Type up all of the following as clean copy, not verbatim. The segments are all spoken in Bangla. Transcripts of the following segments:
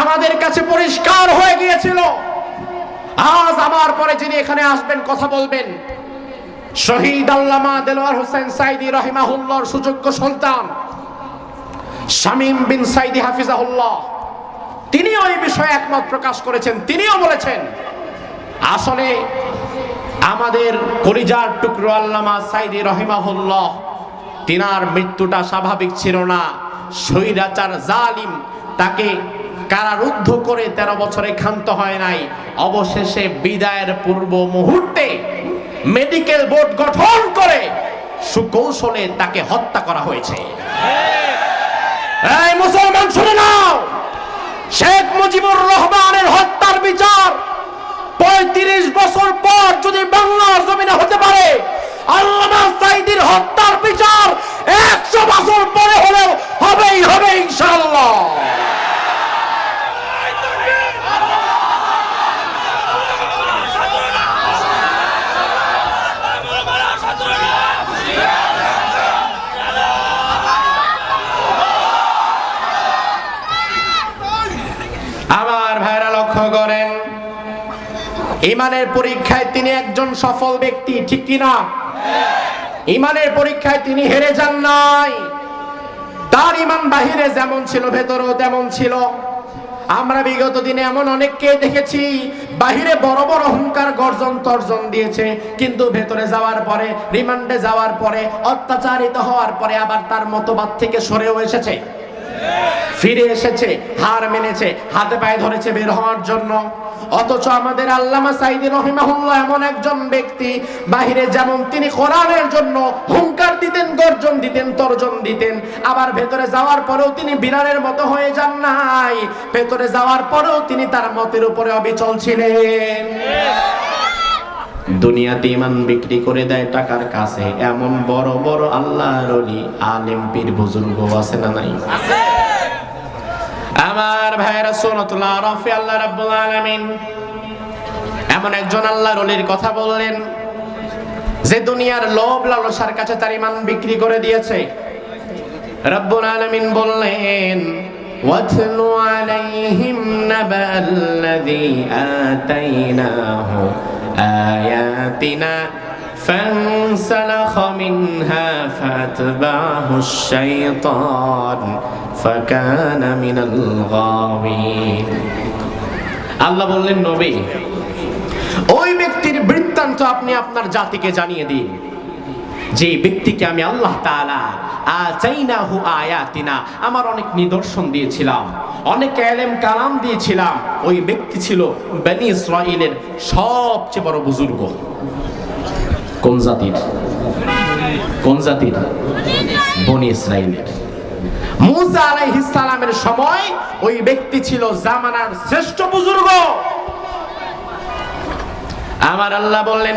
আমাদের কাছে পরিষ্কার হয়ে গিয়েছিল। আজ আমার পরে যিনি এখানে আসবেন, কথা বলবেন, শহীদ আল্লামা দেলোয়ার হোসেন সাইদি রাহিমাহুল্লাহর সুযোগ্য সন্তান শামীম বিন সাইদি হাফিজাহুল্লাহ, তিনিও এই বিষয়ে একমত প্রকাশ করেছেন। তিনিও বলেছেন, আসলে আমাদের কলিজার টুকরো আল্লামা সাইদি রাহিমাহুল্লাহ, তিনার মৃত্যুটা স্বাভাবিক ছিল না। স্বৈরাচার জালিম তাকে কারারুদ্ধ করে 13 বছরে ক্ষান্ত হয় নাই। অবশেষে বিদায়ের পূর্ব মুহূর্তে মেডিকেল বোর্ড গঠন করে সুকৌশলে তাকে হত্যা করা হয়েছে। এই মুসলমান শুনে নাও, শেখ মুজিবুর রহমানের হত্যার বিচার 35 বছর পর যদি বাংলার জমিনে হতে পারে, আল্লামা সাইদির হত্যার বিচার 100 বছর পরে হলেও হবেই হবে ইনশাআল্লাহ। আমার ভাইরা লক্ষ্য করেন, ইমানের পরীক্ষায় তিনি একজন সফল ব্যক্তি, ঠিক কিনা? ইমানের পরীক্ষায় তিনি হেরে যান নাই। তার ইমান বাহিরে যেমন ছিল, ভেতরেও তেমন ছিল। আমরা বিগত দিনে এমন অনেককে দেখেছি, বাহিরে বড় বড় অহংকার গর্জন তর্জন দিয়েছে, কিন্তু ভেতরে যাওয়ার পরে, রিমান্ডে যাওয়ার পরে, অত্যাচারিত হওয়ার পরে আবার তার মতবাদ থেকে সরেও এসেছে, ফিরে এসেছে, হার মেনেছে, হাতে পায়ে ধরেছে বের হওয়ার জন্য। অথচ আমাদের আল্লামা সাইদি রাহিমাহুল্লাহ এমন একজন ব্যক্তি, বাহিরে যেমন তিনি কোরআনের জন্য হুঙ্কার দিতেন, গর্জন দিতেন, তর্জন দিতেন, আবার ভেতরে যাওয়ার পরেও তিনি বিড়ালের মতো হয়ে যান নাই। ভেতরে যাওয়ার পরেও তিনি তার মতের উপরে অবিচল ছিলেন। দুনিয়াতে ইমান বিক্রি করে দেয় টাকার কাছে, এমন বড় বড় আল্লাহর ওলি, আলেম, পীর, বুজুর্গ আছে না নাই? আমার ভাইরা সুন্নাতুল আরাফে আল্লাহ রাব্বুল আলামিন এমন একজন আল্লাহর ওলির কথা বললেন, যে দুনিয়ার লোভ লালসার কাছে তার ইমান বিক্রি করে দিয়েছে। রাব্বুল আলামিন বললেন, ওয়াতলু আলাইহিম নাবাল্লাযী আতাইনাহু আয়াতিনা فانسلخ منها فاتبعه الشيطان فكان من الغاوين। আল্লাহ বললেন, নবী, ওই ব্যক্তির বৃত্তান্ত আপনি আপনার জাতিকে জানিয়ে দিন, যে ব্যক্তিকে আমি আল্লাহ তাআলা আতাইনাহু আয়াতিনা, আমার অনেক নিদর্শন দিয়েছিলাম, অনেক ইলম কালাম দিয়েছিলাম। ওই ব্যক্তি ছিল বনি ইসরাঈলের সবচেয়ে বড় বুজুর্গ। কোন জাতির? কোন জাতির? বনি ইসরাঈলের। মুসা আলাইহিস সালামের সময় ওই ব্যক্তি ছিল জামানার শ্রেষ্ঠ বুজুর্গ। আমার আল্লাহ বললেন,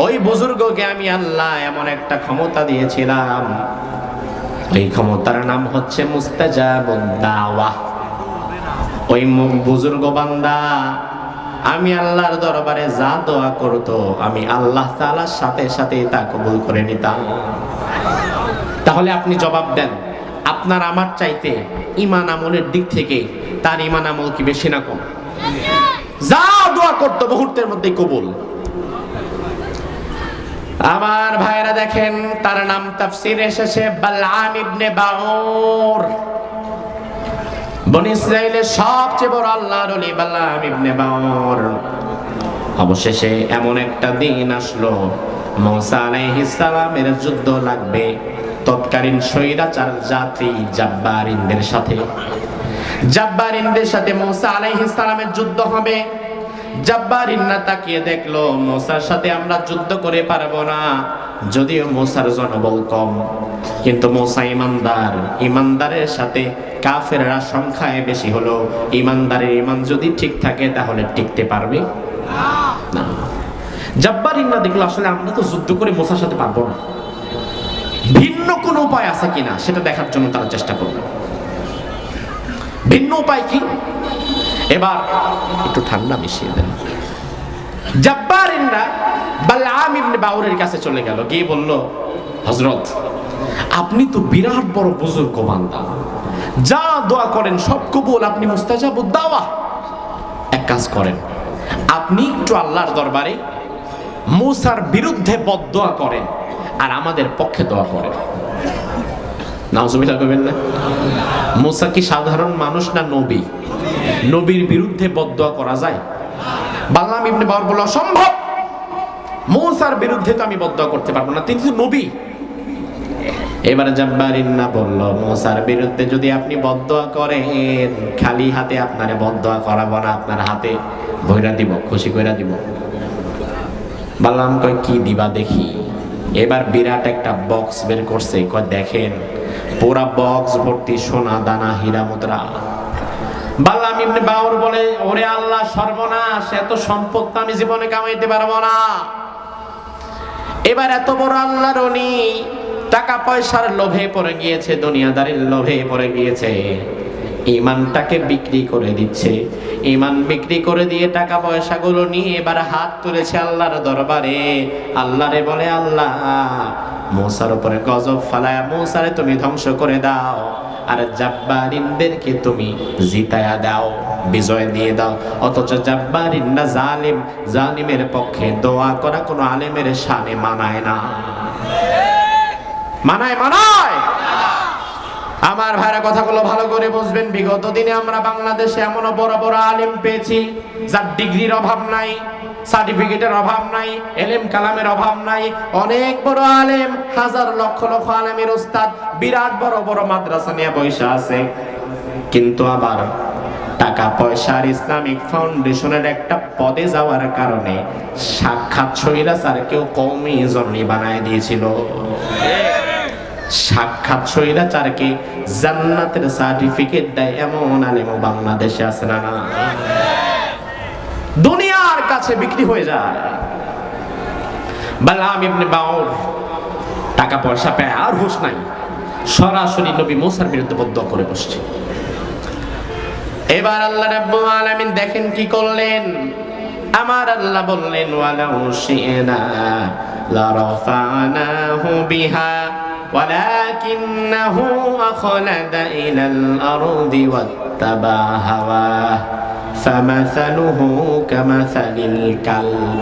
ওই বুজুর্গকে আমি আল্লাহ এমন একটা ক্ষমতা দিয়েছিলাম, ওই ক্ষমতার নাম হচ্ছে মুস্তাজাবুদ দাওয়া। ওই বুজুর্গ বান্দা আমি আল্লাহর দরবারে যা দোয়া করতো, আমি আল্লাহ তাআলার সাথে সাথে তা কবুল করে নিতাম। তাহলে আপনি জবাব দেন, আপনার আমার চাইতে ঈমান আমলের দিক থেকে তার ঈমান আমল কি বেশি না কম? যা দোয়া করতো মুহূর্তের মধ্যে কবুল। আমার ভাইরা দেখেন, তার নাম তাফসীরে এসেছে বালআম ইবনে বাউর। বনি ইসরাঈলের সবচেয়ে বড় আল্লাহর ওলি বালআম ইবনে বাউর। অবশেষে এমন একটা দিন আসলো, মুসা আলাইহিস সালামের যুদ্ধ লাগবে তৎকালীন স্বৈরাচার জাতি জাব্বারিনদের সাথে মুসা আলাইহিস সালামের যুদ্ধ হবে। জাব্বারিনরা তাকিয়ে দেখলো, মুসার সাথে আমরা যুদ্ধ করে পারবো না, যদিও মুসার জনবল কম, কিন্তু মুসা ইমানদার, ইমানদারের সাথে কাফেররা সংখ্যায় বেশি হলো, ইমানদারের ইমান যদি ঠিক থাকে তাহলে টিকতে পারবে না। জাব্বারিনরা দেখলো, আসলে আমরা তো যুদ্ধ করে মুসার সাথে পারবো না, ভিন্ন কোন উপায় আছে কিনা সেটা দেখার জন্য তারা চেষ্টা করলো। ভিন্ন উপায় কি? এবার একটু ঠান্ডা মিশিয়ে দেন। জাব্বারিনরা বালআম ইবনে বাউরের কাছে চলে গেল, গিয়ে বলল, হযরত, আপনি তো বিরাট বড় বুজুর্গ বান্দা, যা দোয়া করেন সব কবুল, আপনি মুস্তাজাবুদ দাওয়া। এক কাজ করেন, আপনি একটু আল্লাহর দরবারে মূসার বিরুদ্ধে বদদোয়া করেন আর আমাদের পক্ষে দোয়া করেন। নাউজুবিল্লাহ কইবেন না? মূসা কি সাধারণ মানুষ না নবী? নবীর বিরুদ্ধে বদদোয়া করা যায়? বালআম ইবনে বাওর বলল অসম্ভব, মূসার বিরুদ্ধে তো আমি বদদোয়া করতে পারবো না, তিনি তো নবী। এবারে জাব্বারিন্না বলল মূসার বিরুদ্ধে যদি আপনি বদদোয়া করেন, খালি হাতে আপনারে বদদোয়া করাবো না, আপনার হাতে ভইরা দিব, খুশি কইরা দিব। বালআম কয় কি দিবা দেখি। এবার বিরাট একটা বক্স বের করছে, কয় দেখেন পুরা বক্স ভর্তি সোনা দানা হীরা মুদ্রা। বালআম ইবনে বাওর বলে ওরে আল্লাহ সর্বনাশ, এত সম্পদ তো আমি জীবনে কামাইতে পারবো না। এবার এত বড় আল্লাহর ওলি টাকা পয়সার লোভে পড়ে গিয়েছে, দুনিয়াদারির লোভে পড়ে গিয়েছে, ঈমানটাকে বিক্রি করে দিচ্ছে। ঈমান বিক্রি করে দিয়ে টাকা পয়সাগুলো নিয়ে এবার হাত তুলেছে আল্লাহর দরবারে। আল্লাহরে বলে আল্লাহ মূসার উপরে গজব ফালায়া মূসারে তুমি ধ্বংস করে দাও, আর জাব্বারিনদেরকে তুমি জিতায়া দাও, বিজয় দিয়ে দাও। অথচ জাব্বারিনরা জালিম, জালিমের পক্ষে দোয়া করা কোনো আলেমের শানে মানায় না। মানায় মানায় আমার ভাইরা কথাগুলো ভালো করে বুঝবেন। বিগত দিনে আমরা বাংলাদেশে এমন বড় বড় আলেম পেয়েছি যার ডিগ্রির অভাব নাই, সার্টিফিকেটের অভাব নাই, এলেম কালামের অভাব নাই। অনেক বড় আলেম, হাজার লক্ষ লক্ষ আলেমের উস্তাদ, বিরাট বড় বড় মাদ্রাসা নিয়ে বসে আছে। কিন্তু আবার টাকা পয়সার ইসলামিক ফাউন্ডেশনের একটা পদে যাওয়ার কারণে সাক্ষাৎ স্বৈরাচারকেও কওমি জননী বানায় দিয়েছিল। সাক্ষাৎ স্বৈরাচারকে জান্নাতের সার্টিফিকেট দেয় এমন আলেমও বাংলাদেশে আছে না? দুনিয়ার কাছে বিক্রি হয়ে যায়। বালআম ইবনে বাওর টাকা পয়সা পেয়ে আর হুঁশ নাই, সরাসরি নবী মূসার বিরুদ্ধে বদদোয়া করে বসছে। এবার আল্লাহ রাব্বুল আলামিন দেখেন কি করলেন। আমার আল্লাহ বললেন ওয়ালাউ শি'না লারাফানাহু বিহা ওয়ালাকিন্নাহু আখলাদা ইলাল আরদি ওয়াত্তাবা হাওয়াহ ফামাসালুহু কামাসালিল কালব।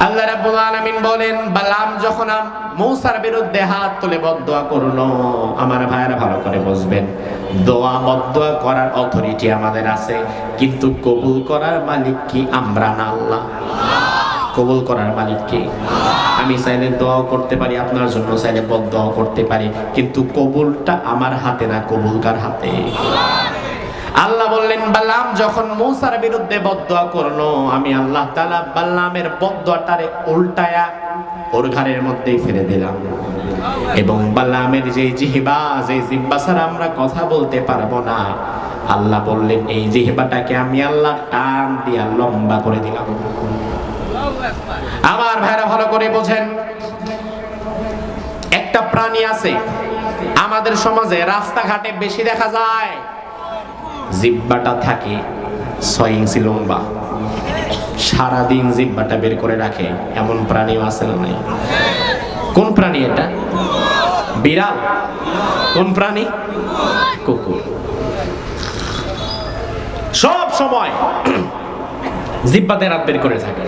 আল্লাহ রাব্বুল আলামিন বলেন বালআম যখন মূসার বিরুদ্ধে হাত তুলে বদদোয়া করলো, আমার ভাইয়েরা ভালো করে বুঝবেন, দোয়া বদদোয়া করার অথরিটি আমাদের আছে, কিন্তু কবুল করার মালিক কি? আমরা না, আল্লাহ। কবুল করার মালিক কি? আমি চাইলে দোয়া করতে পারি, আপনার জন্য চাইলে বদদোয়া করতে পারি, কিন্তু কবুলটা আমার হাতে না, কবুল কার হাতে? আল্লাহ বললেন বালআম যখন মূসার বিরুদ্ধে বদদোয়া করলো, আমি আল্লাহ তাআলা বালআমের বদদোয়াটারে উল্টায়া ওর ঘরের মধ্যেই ফেলে দিলাম। এবং বালআমের যে জিহ্বা, যে জিহ্বা ছাড়া আমরা কথা বলতে পারবো না, আল্লাহ বললেন এই জিহ্বাটাকে আমি আল্লাহ টান দিয়া লম্বা করে দিলাম। আমার ভাইরা ভালো করে বোঝেন, একটা প্রাণী আছে আমাদের সমাজে রাস্তাঘাটে বেশি দেখা যায়, জিহ্বাটা থাকে 6 ইঞ্চি লম্বা, সারাদিন জিহ্বাটা বের করে রাখে, এমন প্রাণীও আছে না? নাই? কোন প্রাণী এটা? বিড়াল? কোন প্রাণী? কুকুর। সব সময় জিহ্বাতে রাত বের করে থাকে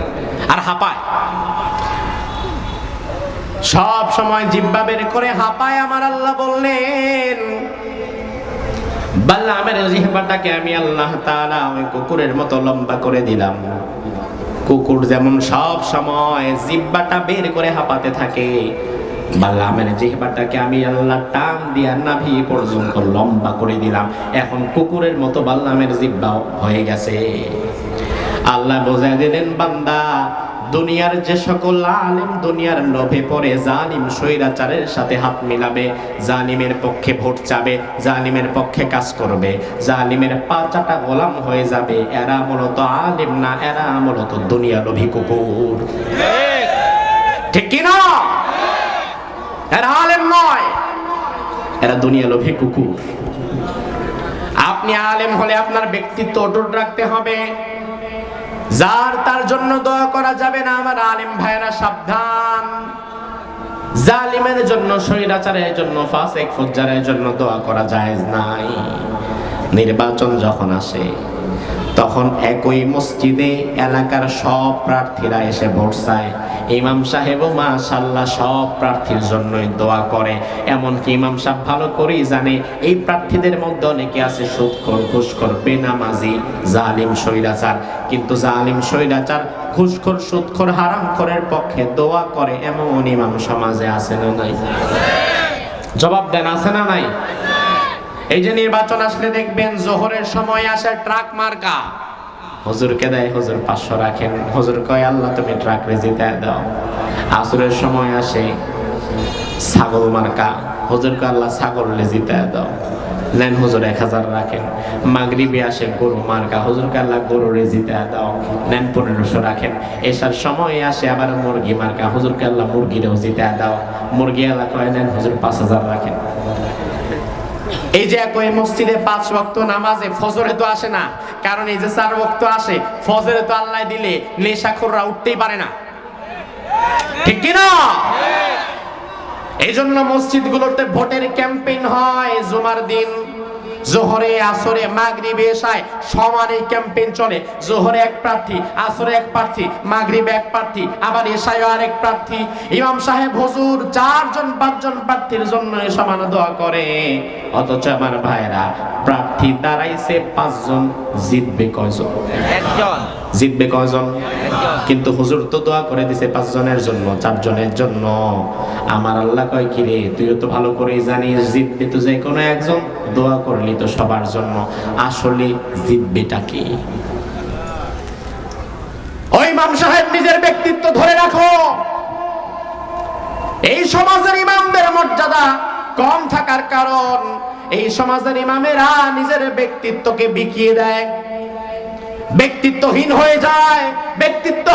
আর হাঁপায়, সব সময় জিহ্বা বের করে হাঁপায়। আমার আল্লাহ বললেন বালআমের জিহ্বাটাকে আমি আল্লাহ তাআলা ওই কুকুরের মতো লম্বা করে দিলাম। কুকুর যেমন সব সময় জিহ্বাটা বের করে হাঁপাতে থাকে, বালআমের জিহ্বাটাকে আমি আল্লাহ টান দিয়া নাভি পর্যন্ত লম্বা করে দিলাম। এখন কুকুরের মতো বালআমের জিহ্বা হয়ে গেছে। আল্লাহ বোঝায় দিলেন বান্দা, দুনিয়ার যে সকল আলেম দুনিয়ার লোভে পড়ে জালিম স্বৈরাচারের সাথে হাত মিলাবে, জালিমের পক্ষে ভোট চাবে, জালিমের পক্ষে কাজ করবে, জালিমের পাচাটা গোলাম হয়ে যাবে, এরা মূলত আলেম না, এরা মূলত দুনিয়া লোভী কুকুর। ঠিক কি না? এরা আলেম নয়, এরা দুনিয়া লোভী কুকুর। আপনি আলেম হলে আপনার ব্যক্তিত্ব অটুট রাখতে হবে, যার তার জন্য দোয়া করা যাবে না। আমার আলেম ভাইরা সাবধান, জালিমের জন্য, স্বৈরাচারের জন্য, ফাসিক ফুজ্জারের জন্য দোয়া করা জায়েজ নাই। নির্বাচন যখন আসে তখন একই মসজিদে এলাকার সব প্রার্থীরা এসে ভোট চায়। ইমাম সাহেবও মাশাআল্লাহ সব প্রার্থীর জন্যই দোয়া করে। এমনকি ইমাম সাহেব ভালো করেই জানে এই প্রার্থীদের মধ্যে অনেকে আছে সুদখোর, ঘুষখোর, বেনামাজি, জালিম, স্বৈরাচার। কিন্তু জালিম, স্বৈরাচার, ঘুষখোর, সুদখোর, হারামখোরের পক্ষে দোয়া করে এমন ইমাম সমাজে আছে না নাই? জবাব দেন, আছে না নাই? এই যে নির্বাচন আসলে দেখবেন জোহরের সময় আসে ট্রাক মার্কা, হুজুরকে দেয়, হুজুর 500 রাখেন, হুজুর কয় আল্লাহ তুমি ট্রাক রে জিতায় দাও। আসরের সময় আসে ছাগল মার্কা, হুজুর কয় আল্লাহ ছাগল রে জিতায় দাও, নেন হুজুর 1000 রাখেন। মাগরিবে আসে গরু মার্কা, হুজুর কয় আল্লাহ গরু রে জিতায় দাও, নেন 1500 রাখেন। এসার সময় আসে আবার মুরগি মার্কা, হুজুর কয় আল্লাহ মুরগি রেও জিতায় দাও, মুরগি আল্লাহ কয় নেন হুজুর 5000 রাখেন। এই যে একই মসজিদে 5 ওয়াক্ত নামাজে ফজরে তো আসে না, কারণ এই যে 4 ওয়াক্ত আসে, ফজরে তো আল্লাহ দিলে নেশাখোররা উঠতেই পারে না, ঠিক কি না? এই জন্য মসজিদগুলোতে ভোটের ক্যাম্পেইন হয় জুমার দিন, জোহরে, আসরে, মাগরিবে, এশায় সমানে ক্যাম্পেইন চলে। জোহরে এক প্রার্থী, আসরে এক প্রার্থী, মাগরিবে এক প্রার্থী, আবার এশায় আরেক প্রার্থী। ইমাম সাহেব হুজুর 4-5জন প্রার্থীর জন্য সমান দোয়া করে। অথচ আমার ভাইরা, প্রার্থী দাঁড়াইছে 5 জন, জিতবে কয়জন? একজন। জিতবে কয়জন? কিন্তু হুজুর তো দোয়া করে দিছে 5 জনের জন্য, 4 জনের জন্য। আমার আল্লাহ কয় কি রে, তুইও তো ভালো করেই জানিস জিতবে তো যে কোনো একজন, দোয়া করলি তো সবার জন্য। আসলে জিতবেটা কি? ওই ইমাম সাহেব নিজের ব্যক্তিত্ব ধরে রাখো। এই সমাজের ইমামদের মর্যাদা কম থাকার কারণ এই সমাজের ইমামেরা নিজের ব্যক্তিত্বকে বিকিয়ে দেয়, ব্যক্তিত্বহীন হয়ে যায়। ব্যক্তিত্ব